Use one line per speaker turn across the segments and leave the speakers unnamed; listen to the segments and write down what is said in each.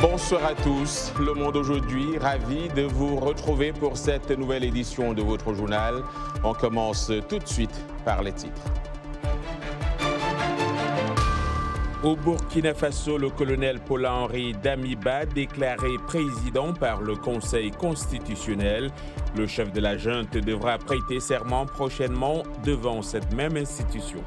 Bonsoir à tous, Le Monde aujourd'hui, ravi de vous retrouver pour cette nouvelle édition de votre journal. On commence tout de suite par les titres. Au Burkina Faso, le colonel Paul-Henri Damiba déclaré président par le Conseil constitutionnel. Le chef de la junte devra prêter serment prochainement devant cette même institution.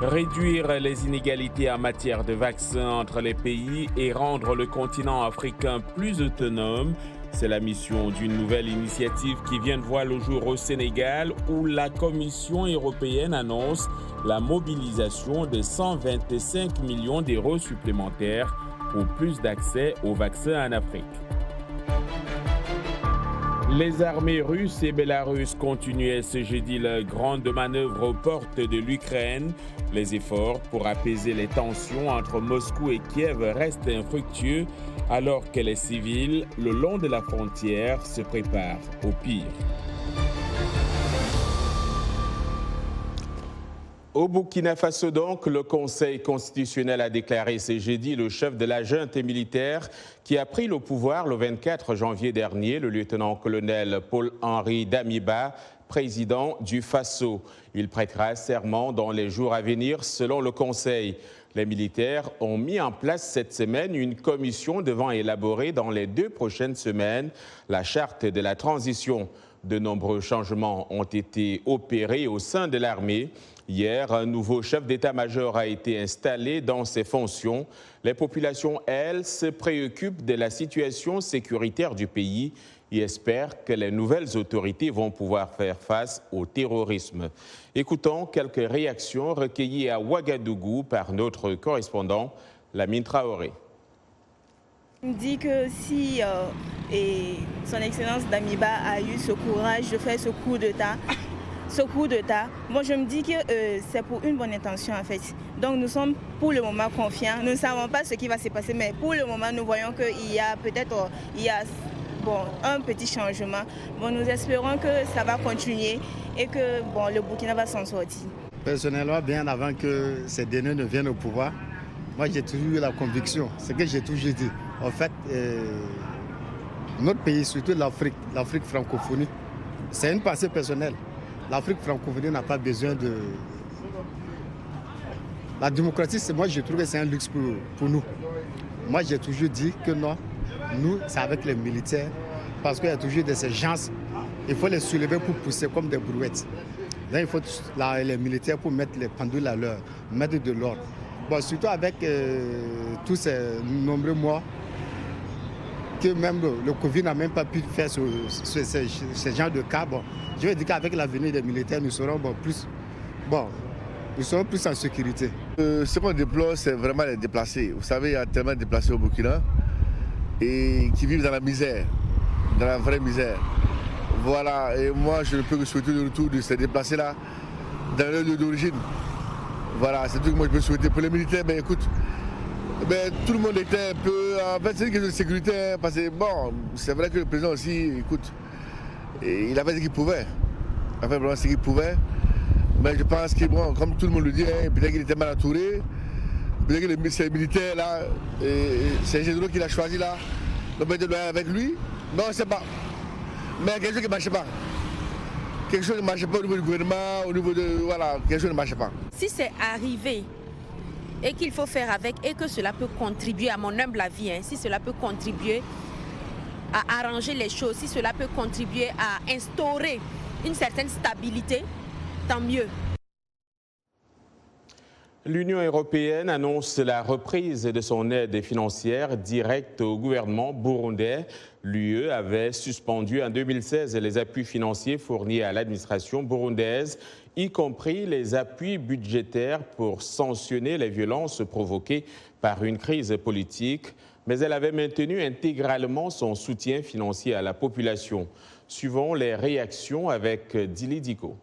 Réduire les inégalités en matière de vaccins entre les pays et rendre le continent africain plus autonome, c'est la mission d'une nouvelle initiative qui vient de voir le jour au Sénégal où la Commission européenne annonce la mobilisation de 125 millions d'euros supplémentaires pour plus d'accès aux vaccins en Afrique. Les armées russes et belarusses continuaient ce jeudi leur grande manœuvre aux portes de l'Ukraine. Les efforts pour apaiser les tensions entre Moscou et Kiev restent infructueux alors que les civils le long de la frontière se préparent au pire. Au Burkina Faso donc, le Conseil constitutionnel a déclaré ce jeudi le chef de la junte militaire qui a pris le pouvoir le 24 janvier dernier, le lieutenant-colonel Paul-Henri Damiba, président du Faso. Il prêtera serment dans les jours à venir selon le Conseil. Les militaires ont mis en place cette semaine une commission devant élaborer dans les 2 prochaines semaines la charte de la transition. De nombreux changements ont été opérés au sein de l'armée. Hier, un nouveau chef d'état-major a été installé dans ses fonctions. Les populations, elles, se préoccupent de la situation sécuritaire du pays et espèrent que les nouvelles autorités vont pouvoir faire face au terrorisme. Écoutons quelques réactions recueillies à Ouagadougou par notre correspondant, Lamine Traoré.
Il me dit que si son Excellence Damiba a eu ce courage de faire ce coup d'État, moi je me dis que c'est pour une bonne intention en fait. Donc nous sommes pour le moment confiants. Nous ne savons pas ce qui va se passer, mais pour le moment nous voyons qu'il y a peut-être un petit changement. Nous espérons que ça va continuer et que le Burkina va s'en sortir.
Personnellement, bien avant que ces derniers ne viennent au pouvoir, moi j'ai toujours eu la conviction, ce que j'ai toujours dit. En fait, notre pays, surtout l'Afrique francophonie, c'est une pensée personnelle. L'Afrique francophonie n'a pas besoin de... La démocratie, moi je trouve que c'est un luxe pour nous. Moi j'ai toujours dit que non, nous c'est avec les militaires, parce qu'il y a toujours de ces gens, il faut les soulever pour pousser comme des brouettes. Là il faut les militaires pour mettre les pendules à l'heure, mettre de l'ordre. Surtout avec tous ces nombreux mois, que même le Covid n'a même pas pu faire ce genre de cas. Je veux dire qu'avec l'avenir des militaires, nous serons plus en sécurité.
Ce qu'on déplore, c'est vraiment les déplacés. Vous savez, il y a tellement de déplacés au Burkina et qui vivent dans la misère, dans la vraie misère. Voilà, et moi, je ne peux que souhaiter le retour de ces déplacés-là dans leur lieu d'origine. Voilà, c'est tout que moi je peux souhaiter. Pour les militaires, écoute, tout le monde était un peu... En fait, c'est une question de sécurité, parce que c'est vrai que le président aussi, écoute, il a fait ce qu'il pouvait. Il a fait vraiment ce qu'il pouvait. Mais je pense que, comme tout le monde le dit, peut-être qu'il était mal entouré. Peut-être que ces militaires là, c'est un général qu'il a choisi là, donc peut-être avec lui. Non, on ne sait pas. Mais il y a quelque chose qui ne marchait pas. Quelque chose ne marchait pas au niveau du gouvernement, au niveau de... Voilà, quelque chose ne marchait pas.
Si c'est arrivé et qu'il faut faire avec et que cela peut contribuer, à mon humble avis, si cela peut contribuer à arranger les choses, si cela peut contribuer à instaurer une certaine stabilité, tant mieux.
L'Union européenne annonce la reprise de son aide financière directe au gouvernement burundais. L'UE avait suspendu en 2016 les appuis financiers fournis à l'administration burundaise, y compris les appuis budgétaires pour sanctionner les violences provoquées par une crise politique. Mais elle avait maintenu intégralement son soutien financier à la population. Suivons les réactions avec Dili Diko.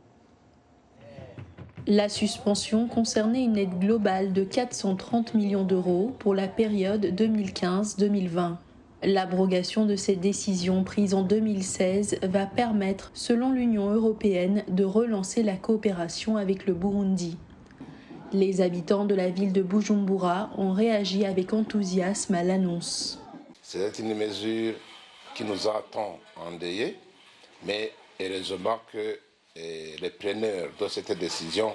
La suspension concernait une aide globale de 430 millions d'euros pour la période 2015-2020. L'abrogation de ces décisions prises en 2016 va permettre, selon l'Union européenne, de relancer la coopération avec le Burundi. Les habitants de la ville de Bujumbura ont réagi avec enthousiasme à l'annonce.
C'est une mesure qui nous a tant endeuillés, mais heureusement que les preneurs de cette décision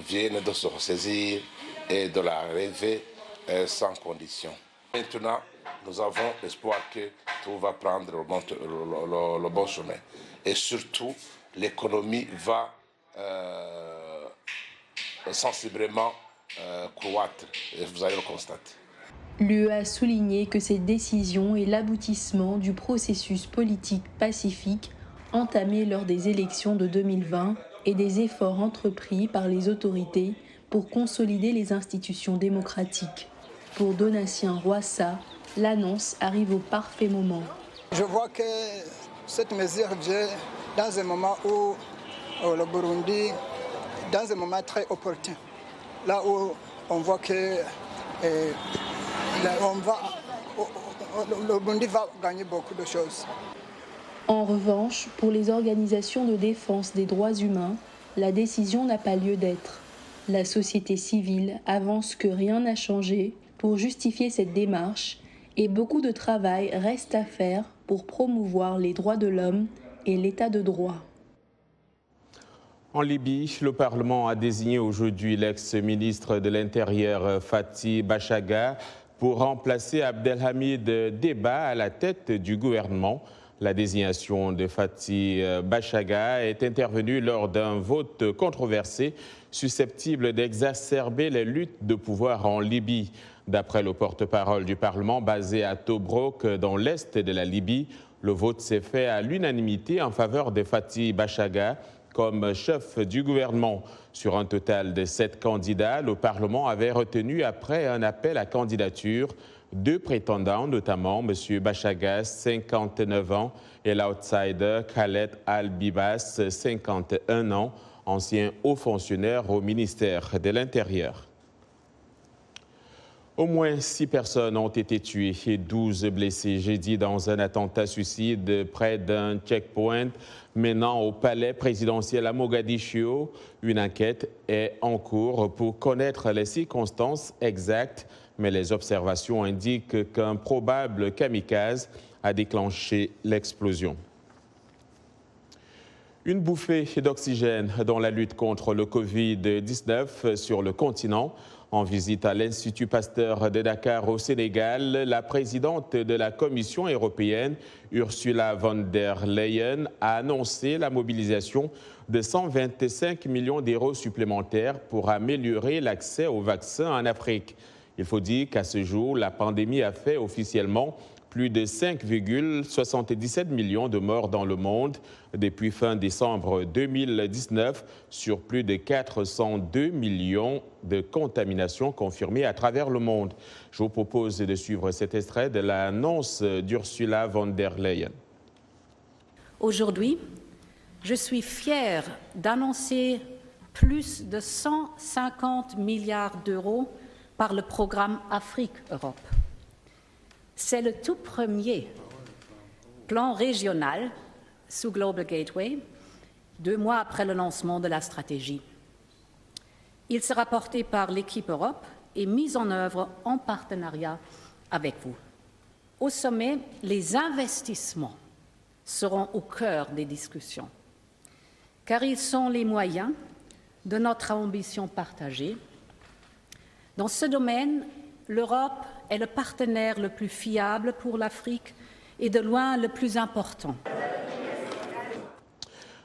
viennent de se ressaisir et de la relever sans condition. Maintenant, nous avons l'espoir que tout va prendre le bon chemin. Et surtout, l'économie va sensiblement croître, et vous allez le constater.
L'UE a souligné que cette décision est l'aboutissement du processus politique pacifique entamé lors des élections de 2020 et des efforts entrepris par les autorités pour consolider les institutions démocratiques. Pour Donatien Roissa, l'annonce arrive au parfait moment.
Je vois que cette mesure vient dans un moment où le Burundi, dans un moment très opportun, là où on voit que le Burundi va gagner beaucoup de choses.
En revanche, pour les organisations de défense des droits humains, la décision n'a pas lieu d'être. La société civile avance que rien n'a changé pour justifier cette démarche et beaucoup de travail reste à faire pour promouvoir les droits de l'homme et l'état de droit.
En Libye, le Parlement a désigné aujourd'hui l'ex-ministre de l'Intérieur Fathi Bachagha pour remplacer Abdelhamid Deba à la tête du gouvernement. La désignation de Fathi Bachagha est intervenue lors d'un vote controversé susceptible d'exacerber les luttes de pouvoir en Libye. D'après le porte-parole du Parlement basé à Tobruk, dans l'est de la Libye, le vote s'est fait à l'unanimité en faveur de Fathi Bachagha comme chef du gouvernement. Sur un total de 7 candidats, le Parlement avait retenu, après un appel à candidature, 2 prétendants, notamment M. Bachagha, 59 ans, et l'outsider Khaled Al-Bibas, 51 ans, ancien haut fonctionnaire au ministère de l'Intérieur. Au moins 6 personnes ont été tuées et 12 blessées jeudi dans un attentat suicide près d'un checkpoint menant au palais présidentiel à Mogadiscio. Une enquête est en cours pour connaître les circonstances exactes, mais les observations indiquent qu'un probable kamikaze a déclenché l'explosion. Une bouffée d'oxygène dans la lutte contre le Covid-19 sur le continent. En visite à l'Institut Pasteur de Dakar au Sénégal, la présidente de la Commission européenne, Ursula von der Leyen, a annoncé la mobilisation de 125 millions d'euros supplémentaires pour améliorer l'accès aux vaccins en Afrique. Il faut dire qu'à ce jour, la pandémie a fait officiellement plus de 5,77 millions de morts dans le monde depuis fin décembre 2019 sur plus de 402 millions de contaminations confirmées à travers le monde. Je vous propose de suivre cet extrait de l'annonce d'Ursula von der Leyen.
Aujourd'hui, je suis fière d'annoncer plus de 150 milliards d'euros par le programme Afrique-Europe. C'est le tout premier plan régional sous Global Gateway, 2 mois après le lancement de la stratégie. Il sera porté par l'équipe Europe et mis en œuvre en partenariat avec vous. Au sommet, les investissements seront au cœur des discussions, car ils sont les moyens de notre ambition partagée. Dans ce domaine, l'Europe est le partenaire le plus fiable pour l'Afrique et de loin le plus important.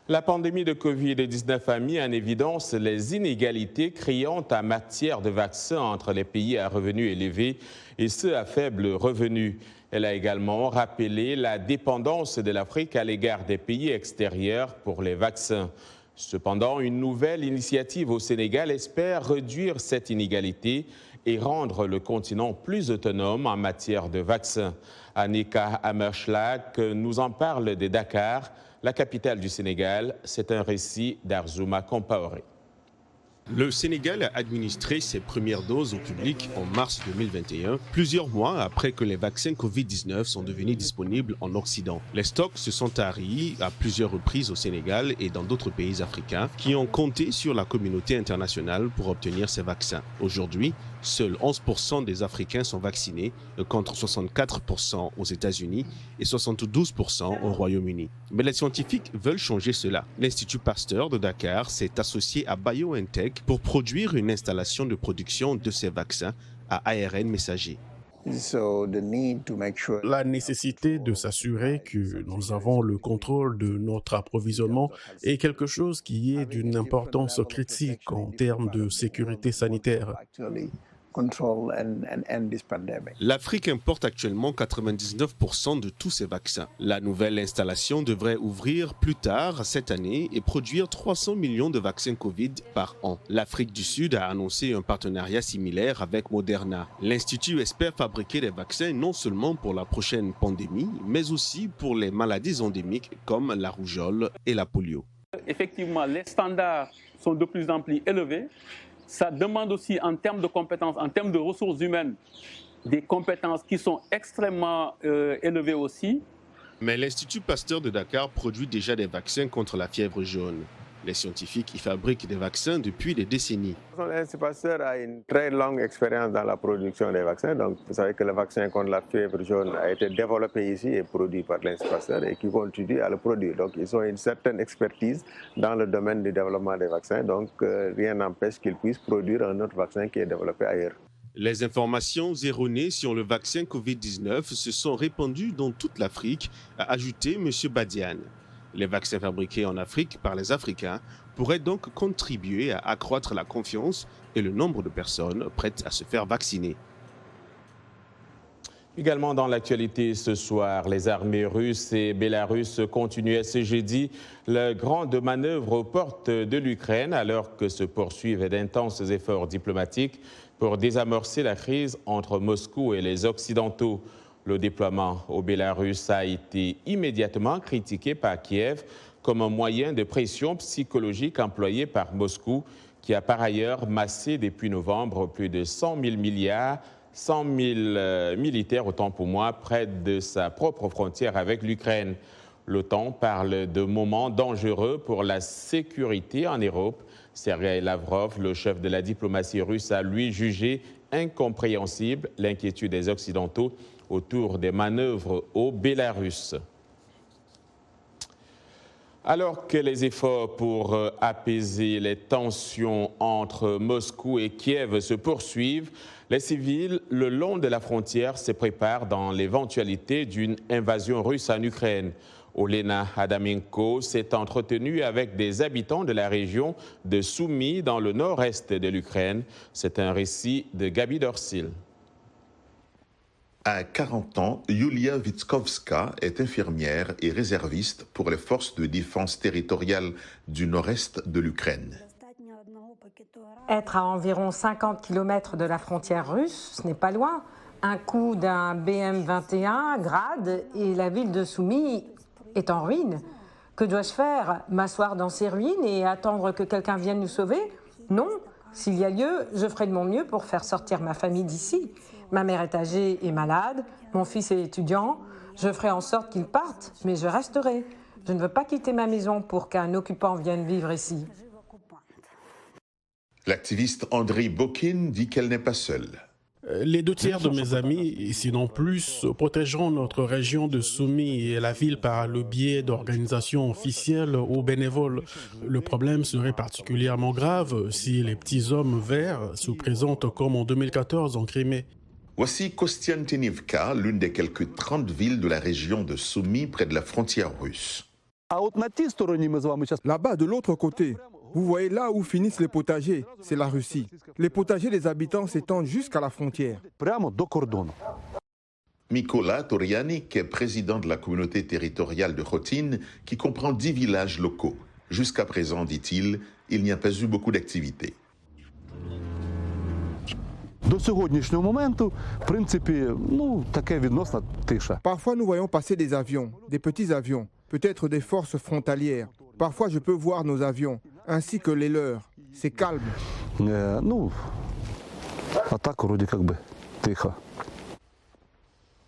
La pandémie de Covid-19 a mis en évidence les inégalités criantes en matière de vaccins entre les pays à revenus élevés et ceux à faible revenu. Elle a également rappelé la dépendance de l'Afrique à l'égard des pays extérieurs pour les vaccins. Cependant, une nouvelle initiative au Sénégal espère réduire cette inégalité et rendre le continent plus autonome en matière de vaccins. Annika Hammerschlag nous en parle de Dakar, la capitale du Sénégal. C'est un récit d'Arzouma Compaoré.
Le Sénégal a administré ses premières doses au public en mars 2021, plusieurs mois après que les vaccins Covid-19 sont devenus disponibles en Occident. Les stocks se sont taris à plusieurs reprises au Sénégal et dans d'autres pays africains qui ont compté sur la communauté internationale pour obtenir ces vaccins. Aujourd'hui, seuls 11% des Africains sont vaccinés, contre 64% aux États-Unis et 72% au Royaume-Uni. Mais les scientifiques veulent changer cela. L'Institut Pasteur de Dakar s'est associé à BioNTech pour produire une installation de production de ces vaccins à ARN messager.
La nécessité de s'assurer que nous avons le contrôle de notre approvisionnement est quelque chose qui est d'une importance critique en termes de sécurité sanitaire.
L'Afrique importe actuellement 99% de tous ces vaccins. La nouvelle installation devrait ouvrir plus tard cette année et produire 300 millions de vaccins Covid par an. L'Afrique du Sud a annoncé un partenariat similaire avec Moderna. L'Institut espère fabriquer des vaccins non seulement pour la prochaine pandémie, mais aussi pour les maladies endémiques comme la rougeole et la polio.
Effectivement, les standards sont de plus en plus élevés. Ça demande aussi en termes de compétences, en termes de ressources humaines, des compétences qui sont extrêmement élevées aussi.
Mais l'Institut Pasteur de Dakar produit déjà des vaccins contre la fièvre jaune. Les scientifiques y fabriquent des vaccins depuis des décennies.
L'Institut Pasteur a une très longue expérience dans la production des vaccins. Donc, vous savez que le vaccin contre la fièvre jaune a été développé ici et produit par l'Institut Pasteur et qui continue à le produire. Donc, ils ont une certaine expertise dans le domaine du développement des vaccins. Donc, rien n'empêche qu'ils puissent produire un autre vaccin qui est développé ailleurs.
Les informations erronées sur le vaccin Covid-19 se sont répandues dans toute l'Afrique, a ajouté M. Badiane. Les vaccins fabriqués en Afrique par les Africains pourraient donc contribuer à accroître la confiance et le nombre de personnes prêtes à se faire vacciner.
Également dans l'actualité ce soir, les armées russes et bélarusses continuaient ce jeudi la grande manœuvre aux portes de l'Ukraine alors que se poursuivent d'intenses efforts diplomatiques pour désamorcer la crise entre Moscou et les Occidentaux. Le déploiement au Bélarus a été immédiatement critiqué par Kiev comme un moyen de pression psychologique employé par Moscou, qui a par ailleurs massé depuis novembre plus de 100 000 militaires, autant pour moi, près de sa propre frontière avec l'Ukraine. L'OTAN parle de moments dangereux pour la sécurité en Europe. Sergei Lavrov, le chef de la diplomatie russe, a lui jugé incompréhensible l'inquiétude des Occidentaux autour des manœuvres au Bélarus. Alors que les efforts pour apaiser les tensions entre Moscou et Kiev se poursuivent, les civils le long de la frontière se préparent dans l'éventualité d'une invasion russe en Ukraine. Olena Adamenko s'est entretenue avec des habitants de la région de Soumy dans le nord-est de l'Ukraine. C'est un récit de Gabi Dorsil.
À 40 ans, Yulia Witskovska est infirmière et réserviste pour les forces de défense territoriale du nord-est de l'Ukraine.
Être à environ 50 km de la frontière russe, ce n'est pas loin. Un coup d'un BM-21 Grad et la ville de Soumy est en ruine. Que dois-je faire? M'asseoir dans ces ruines et attendre que quelqu'un vienne nous sauver? Non. S'il y a lieu, je ferai de mon mieux pour faire sortir ma famille d'ici. Ma mère est âgée et malade, mon fils est étudiant. Je ferai en sorte qu'il parte, mais je resterai. Je ne veux pas quitter ma maison pour qu'un occupant vienne vivre ici.
L'activiste Andriy Bokin dit qu'elle n'est pas seule.
Les 2/3 de mes amis, et sinon plus, protégeront notre région de Soumy et la ville par le biais d'organisations officielles ou bénévoles. Le problème serait particulièrement grave si les petits hommes verts se présentent comme en 2014 en Crimée.
Voici Kostiantynivka, l'une des quelques 30 villes de la région de Soumy près de la frontière russe.
Là-bas, de l'autre côté, vous voyez là où finissent les potagers, c'est la Russie. Les potagers des habitants s'étendent jusqu'à la frontière.
Mykola Torianik est président de la communauté territoriale de Khotyn qui comprend 10 villages locaux. Jusqu'à présent, dit-il, il n'y a pas eu beaucoup d'activités.
Parfois, nous voyons passer des avions, des petits avions, peut-être des forces frontalières. Parfois, je peux voir nos avions. ainsi que les leurs. C'est calme.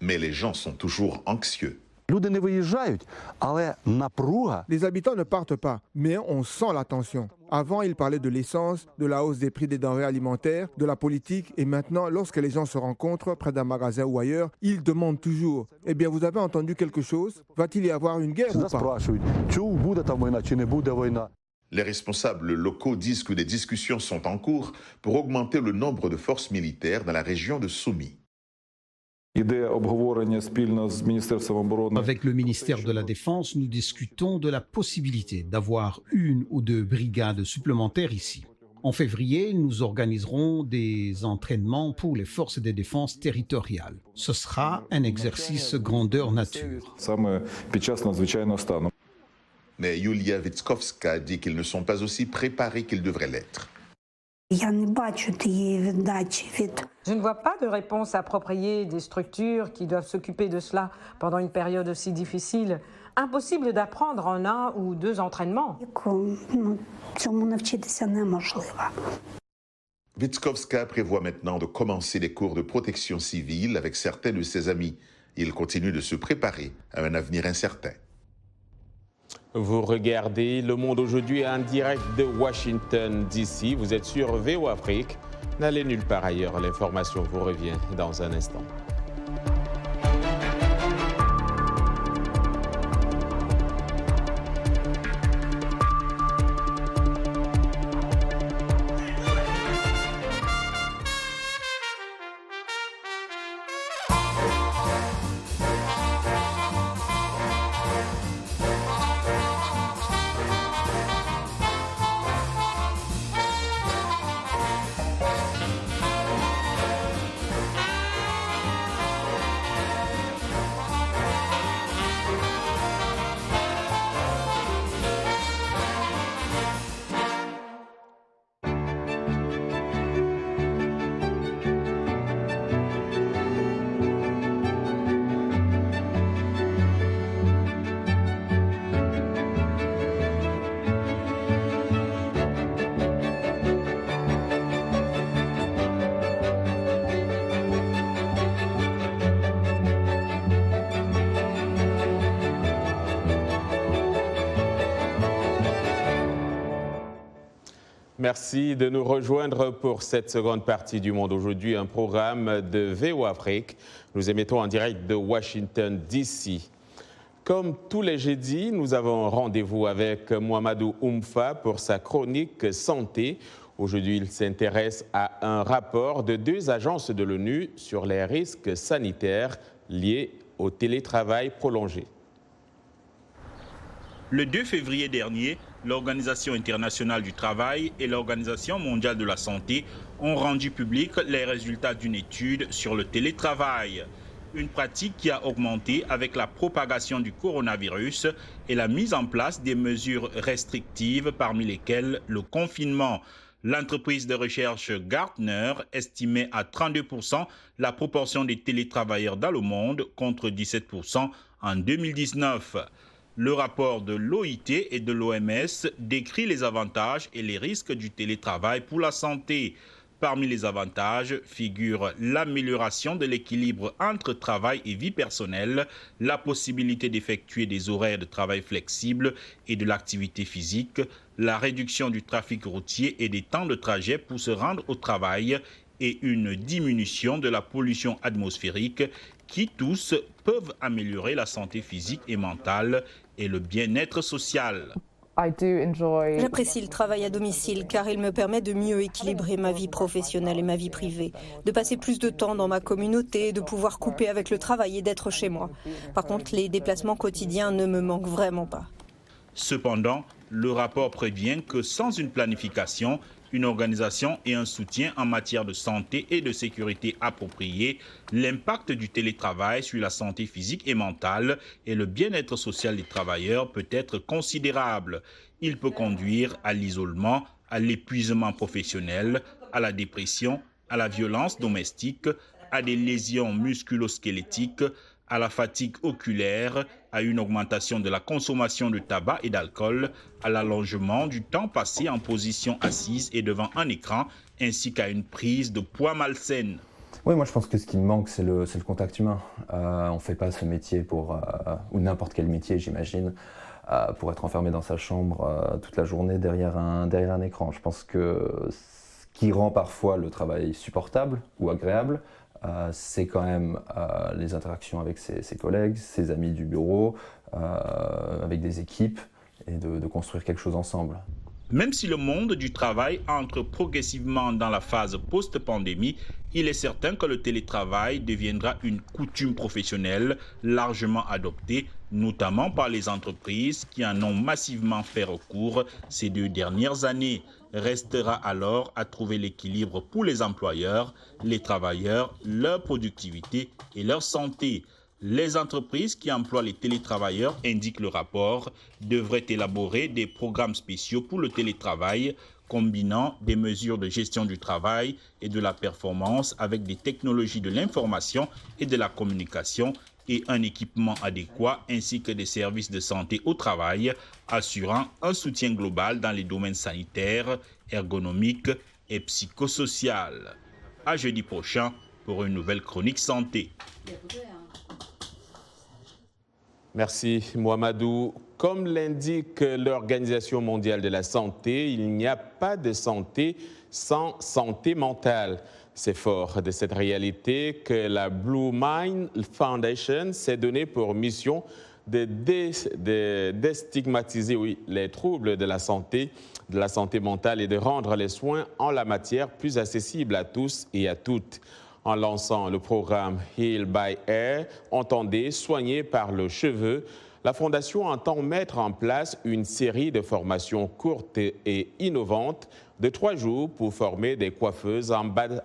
Mais les gens sont toujours anxieux.
Les habitants ne partent pas, mais on sent la tension. Avant, ils parlaient de l'essence, de la hausse des prix des denrées alimentaires, de la politique, et maintenant, lorsque les gens se rencontrent près d'un magasin ou ailleurs, ils demandent toujours « Eh bien, vous avez entendu quelque chose? Va-t-il y avoir une guerre ou pas ?»
Les responsables locaux disent que des discussions sont en cours pour augmenter le nombre de forces militaires dans la région de Soumy.
Avec le ministère de la Défense, nous discutons de la possibilité d'avoir 1 ou 2 brigades supplémentaires ici. En février, nous organiserons des entraînements pour les forces de défense territoriales. Ce sera un exercice grandeur nature.
Mais Yulia Vitkovska dit qu'ils ne sont pas aussi préparés qu'ils devraient l'être.
Je ne vois pas de réponse appropriée des structures qui doivent s'occuper de cela pendant une période aussi difficile. Impossible d'apprendre en 1 ou 2 entraînements.
Vitkovska prévoit maintenant de commencer des cours de protection civile avec certains de ses amis. Il continue de se préparer à un avenir incertain.
Vous regardez Le Monde aujourd'hui en direct de Washington, D.C. Vous êtes sur VOA Afrique. N'allez nulle part ailleurs. L'information vous revient dans un instant. Merci de nous rejoindre pour cette seconde partie du Monde aujourd'hui, un programme de VOA Afrique. Nous émettons en direct de Washington, D.C. Comme tous les jeudis, nous avons rendez-vous avec Mouhamadou Oumfa pour sa chronique santé. Aujourd'hui, il s'intéresse à un rapport de 2 agences de l'ONU sur les risques sanitaires liés au télétravail prolongé.
Le 2 février dernier, l'Organisation internationale du travail et l'Organisation mondiale de la santé ont rendu publics les résultats d'une étude sur le télétravail. Une pratique qui a augmenté avec la propagation du coronavirus et la mise en place des mesures restrictives parmi lesquelles le confinement. L'entreprise de recherche Gartner estimait à 32% la proportion des télétravailleurs dans le monde contre 17% en 2019. Le rapport de l'OIT et de l'OMS décrit les avantages et les risques du télétravail pour la santé. Parmi les avantages figurent l'amélioration de l'équilibre entre travail et vie personnelle, la possibilité d'effectuer des horaires de travail flexibles et de l'activité physique, la réduction du trafic routier et des temps de trajet pour se rendre au travail et une diminution de la pollution atmosphérique qui tous peuvent améliorer la santé physique et mentale et le bien-être social.
J'apprécie le travail à domicile car il me permet de mieux équilibrer ma vie professionnelle et ma vie privée, de passer plus de temps dans ma communauté, de pouvoir couper avec le travail et d'être chez moi. Par contre, les déplacements quotidiens ne me manquent vraiment pas.
Cependant, le rapport prévient que sans une planification, une organisation et un soutien en matière de santé et de sécurité appropriés, l'impact du télétravail sur la santé physique et mentale et le bien-être social des travailleurs peut être considérable. Il peut conduire à l'isolement, à l'épuisement professionnel, à la dépression, à la violence domestique, à des lésions musculo-squelettiques, à la fatigue oculaire, à une augmentation de la consommation de tabac et d'alcool, à l'allongement du temps passé en position assise et devant un écran, ainsi qu'à une prise de poids malsaine.
Oui, moi je pense que ce qui me manque, c'est le contact humain. On ne fait pas ce métier ou n'importe quel métier, j'imagine, pour être enfermé dans sa chambre toute la journée derrière un écran. Je pense que ce qui rend parfois le travail supportable ou agréable, c'est quand même les interactions avec ses collègues, ses amis du bureau, avec des équipes, et de construire quelque chose ensemble.
Même si le monde du travail entre progressivement dans la phase post-pandémie, il est certain que le télétravail deviendra une coutume professionnelle largement adoptée, notamment par les entreprises qui en ont massivement fait recours ces 2 dernières années. Restera alors à trouver l'équilibre pour les employeurs, les travailleurs, leur productivité et leur santé. Les entreprises qui emploient les télétravailleurs, indique le rapport, devraient élaborer des programmes spéciaux pour le télétravail, combinant des mesures de gestion du travail et de la performance avec des technologies de l'information et de la communication et un équipement adéquat ainsi que des services de santé au travail, assurant un soutien global dans les domaines sanitaires, ergonomiques et psychosocial. À jeudi prochain pour une nouvelle chronique santé.
Merci Mohamedou. Comme l'indique l'Organisation mondiale de la santé, il n'y a pas de santé sans santé mentale. C'est fort de cette réalité que la Blue Mind Foundation s'est donnée pour mission de déstigmatiser les troubles de la santé mentale et de rendre les soins en la matière plus accessibles à tous et à toutes. En lançant le programme Heal by Air, entendez soigner par le cheveu, la Fondation entend mettre en place une série de formations courtes et innovantes de 3 jours pour former des coiffeuses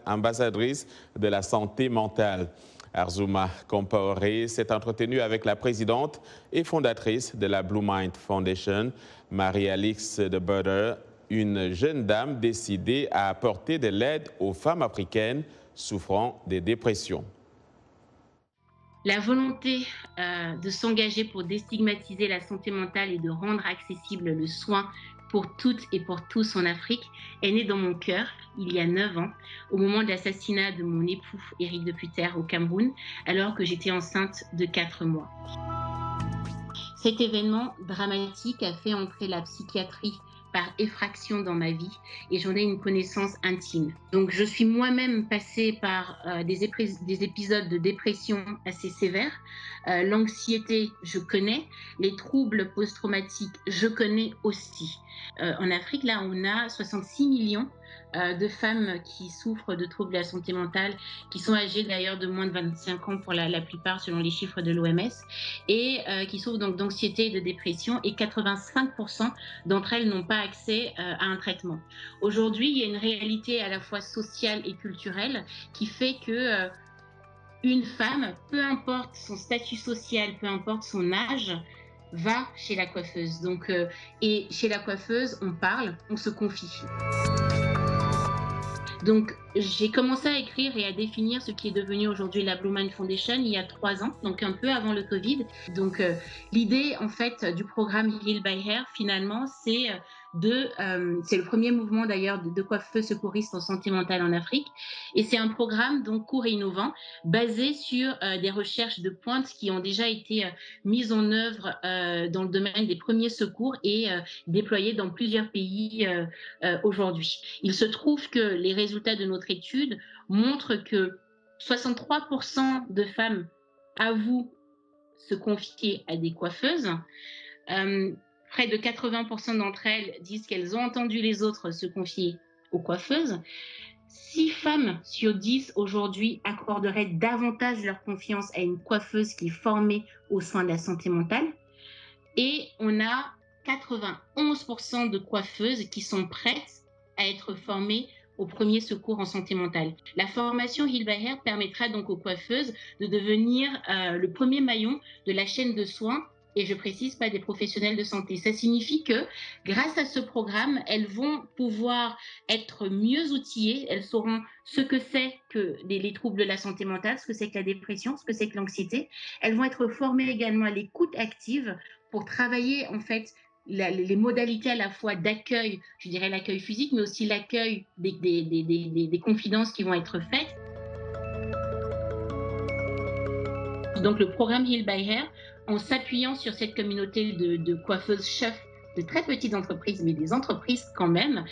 ambassadrices de la santé mentale. Arzouma Compaoré s'est entretenue avec la présidente et fondatrice de la Blue Mind Foundation, Marie-Alix de Butter, une jeune dame décidée à apporter de l'aide aux femmes africaines souffrant des dépressions.
La volonté de s'engager pour déstigmatiser la santé mentale et de rendre accessible le soin pour toutes et pour tous en Afrique est née dans mon cœur il y a 9 ans, au moment de l'assassinat de mon époux Éric de Putter au Cameroun, alors que j'étais enceinte de 4 mois. Cet événement dramatique a fait entrer la psychiatrie par effraction dans ma vie et j'en ai une connaissance intime. Donc je suis moi-même passée par des épisodes de dépression assez sévères. L'anxiété, je connais. Les troubles post-traumatiques, je connais aussi. En Afrique, là, on a 66 millions de femmes qui souffrent de troubles de la santé mentale, qui sont âgées d'ailleurs de moins de 25 ans pour la plupart selon les chiffres de l'OMS, et qui souffrent donc d'anxiété et de dépression, et 85% d'entre elles n'ont pas accès à un traitement. Aujourd'hui, il y a une réalité à la fois sociale et culturelle qui fait que une femme, peu importe son statut social, peu importe son âge, va chez la coiffeuse. Donc, et chez la coiffeuse, on parle, on se confie. Donc, j'ai commencé à écrire et à définir ce qui est devenu aujourd'hui la Blue Mind Foundation il y a 3 ans, donc un peu avant le Covid. Donc, l'idée, en fait, du programme Heal by Hair, finalement, c'est le premier mouvement d'ailleurs de coiffeuses secouristes en santé mentale en Afrique. Et c'est un programme donc court et innovant, basé sur des recherches de pointe qui ont déjà été mises en œuvre dans le domaine des premiers secours et déployées dans plusieurs pays aujourd'hui. Il se trouve que les résultats de notre étude montrent que 63% de femmes avouent se confier à des coiffeuses. Près de 80% d'entre elles disent qu'elles ont entendu les autres se confier aux coiffeuses. 6 femmes sur 10 aujourd'hui accorderaient davantage leur confiance à une coiffeuse qui est formée aux soins de la santé mentale. Et on a 91% de coiffeuses qui sont prêtes à être formées aux premiers secours en santé mentale. La formation Heal by Hair permettra donc aux coiffeuses de devenir le premier maillon de la chaîne de soins et je précise pas des professionnels de santé. Ça signifie que grâce à ce programme, elles vont pouvoir être mieux outillées, elles sauront ce que c'est que les troubles de la santé mentale, ce que c'est que la dépression, ce que c'est que l'anxiété. Elles vont être formées également à l'écoute active pour travailler en fait les modalités à la fois d'accueil, je dirais l'accueil physique, mais aussi l'accueil des confidences qui vont être faites. Donc le programme Heal by Hair, en s'appuyant sur cette communauté de coiffeuses chefs, de très petites entreprises, mais des entreprises quand même,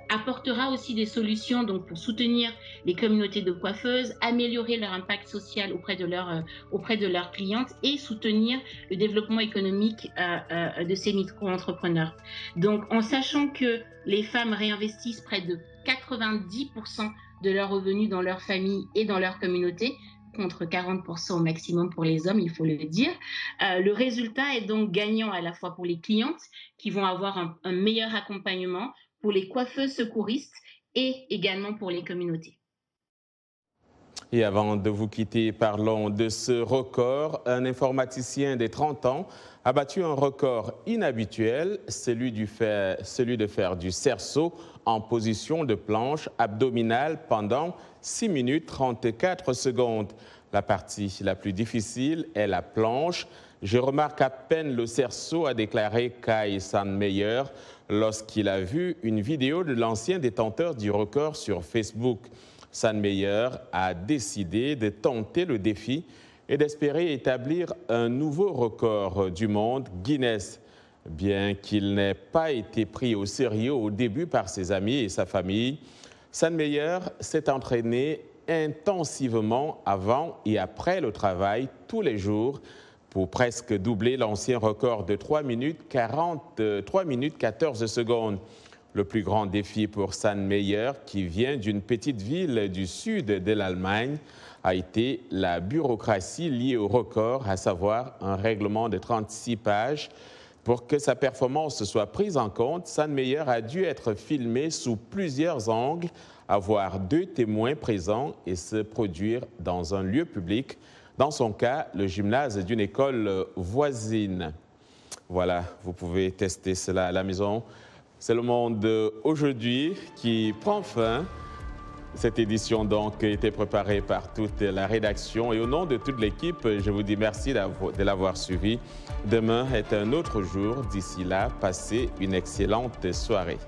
apportera aussi des solutions donc, pour soutenir les communautés de coiffeuses, améliorer leur impact social auprès de leurs clientes et soutenir le développement économique de ces micro-entrepreneurs. Donc en sachant que les femmes réinvestissent près de 90% de leurs revenus dans leur famille et dans leur communauté, contre 40% au maximum pour les hommes, il faut le dire. Le résultat est donc gagnant à la fois pour les clientes qui vont avoir un meilleur accompagnement, pour les coiffeuses secouristes et également pour les communautés.
Et avant de vous quitter, parlons de ce record. Un informaticien de 30 ans a battu un record inhabituel, celui de faire du cerceau en position de planche abdominale pendant 6 minutes 34 secondes. La partie la plus difficile est la planche. Je remarque à peine le cerceau, a déclaré Kai Sandmeyer lorsqu'il a vu une vidéo de l'ancien détenteur du record sur Facebook. Sandmeyer a décidé de tenter le défi et d'espérer établir un nouveau record du monde Guinness. Bien qu'il n'ait pas été pris au sérieux au début par ses amis et sa famille, Sandmeyer s'est entraîné intensivement avant et après le travail tous les jours pour presque doubler l'ancien record de 3 minutes 14 secondes. Le plus grand défi pour Sandmeyer, qui vient d'une petite ville du sud de l'Allemagne, a été la bureaucratie liée au record, à savoir un règlement de 36 pages. Pour que sa performance soit prise en compte, Sandmeyer a dû être filmé sous plusieurs angles, avoir 2 témoins présents et se produire dans un lieu public, dans son cas, le gymnase d'une école voisine. Voilà, vous pouvez tester cela à la maison. C'est le monde aujourd'hui qui prend fin. Cette édition donc a été préparée par toute la rédaction et au nom de toute l'équipe, je vous dis merci de l'avoir suivi. Demain est un autre jour. D'ici là, passez une excellente soirée.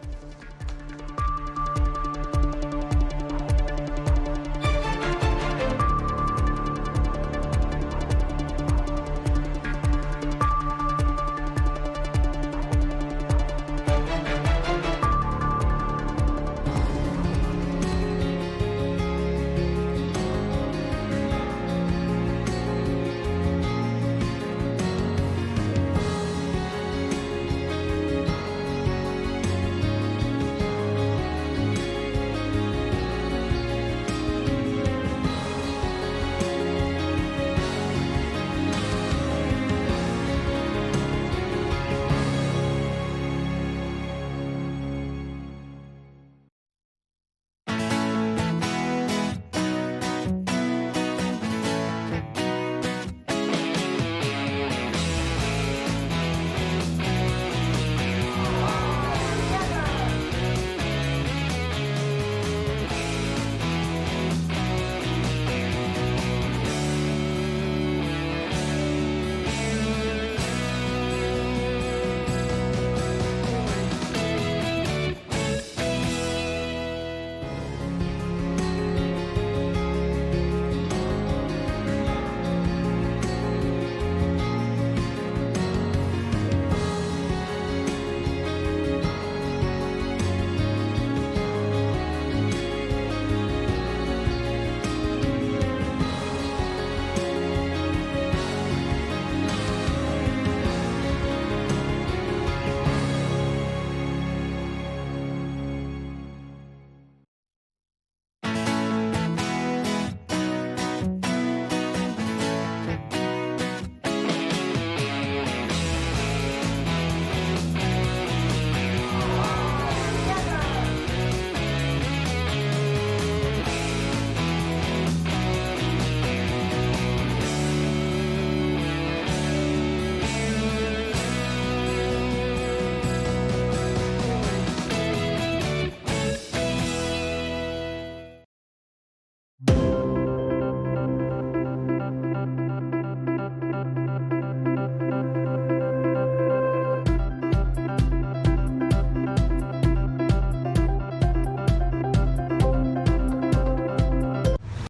Afrique.